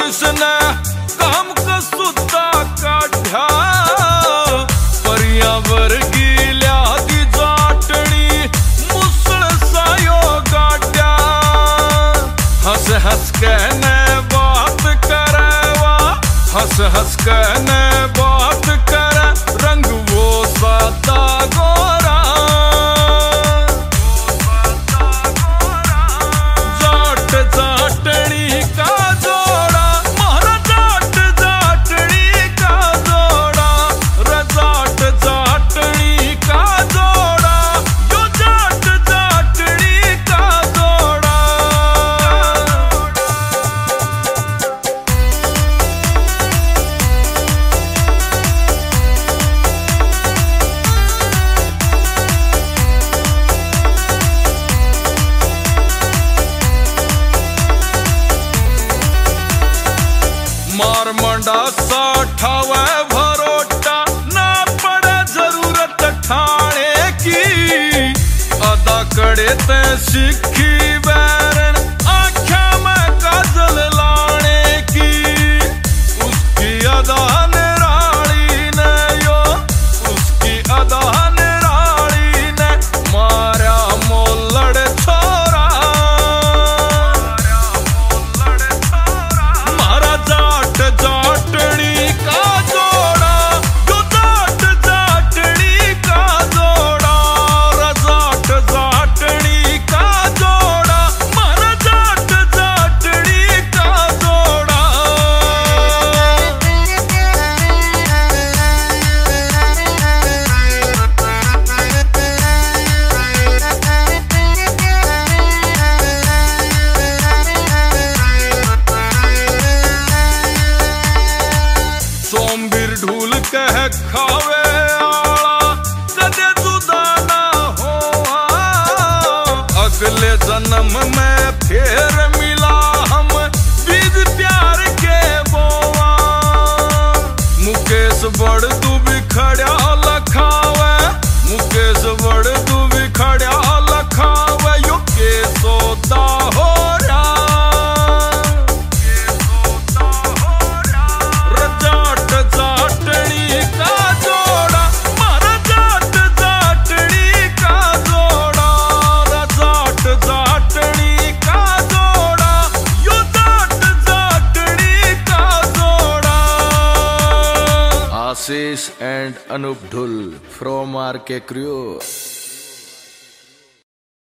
इसने काम का सुता काढ़ा परिया वर्गी ल्यादी जाटनी मुसळ सायो गाड्या हंस हंस के ने बात करवा हंस हंस के ने बात कर रंग वो सादा गोरा जाट जाटनी का जोड़ा मारा जाट जाटनी का जोड़ा रजाट जाटनी का जोड़ा यो जाट जाटनी का जोड़ा मार मंडा साठावे भरोटा ना पड़े जरूरत ठाणे की अदा कड़े ते सिखी बैरन आँखा में काजल लाने की उसकी अदा निराली ने यो उसकी अदा निराली ने मारा मोलड़ छोरा मारा जाट जाटनी का जोड़ा जो जाट जाटनी का जोड़ा रजाट जाटनी का जोड़ा मारा जाट जाटनी का जोड़ा सोमवीर ढूल कह खावे आला कदे जुदा ना हो अगले जन्म में फिर मिला हम बीज प्यार के बोआ मुकेश बड़ तू भी खड़ा लखावे मुकेश बड़ तू भी खड़ा लखावे यो के सोता हो जाट जाटनी का जोड़ा मारा जाट जाटनी का जोड़ा रजाट जाटनी का जोड़ा यो जाट जाटनी का जोड़ा Ashish and Anoop Dhull from R K crew.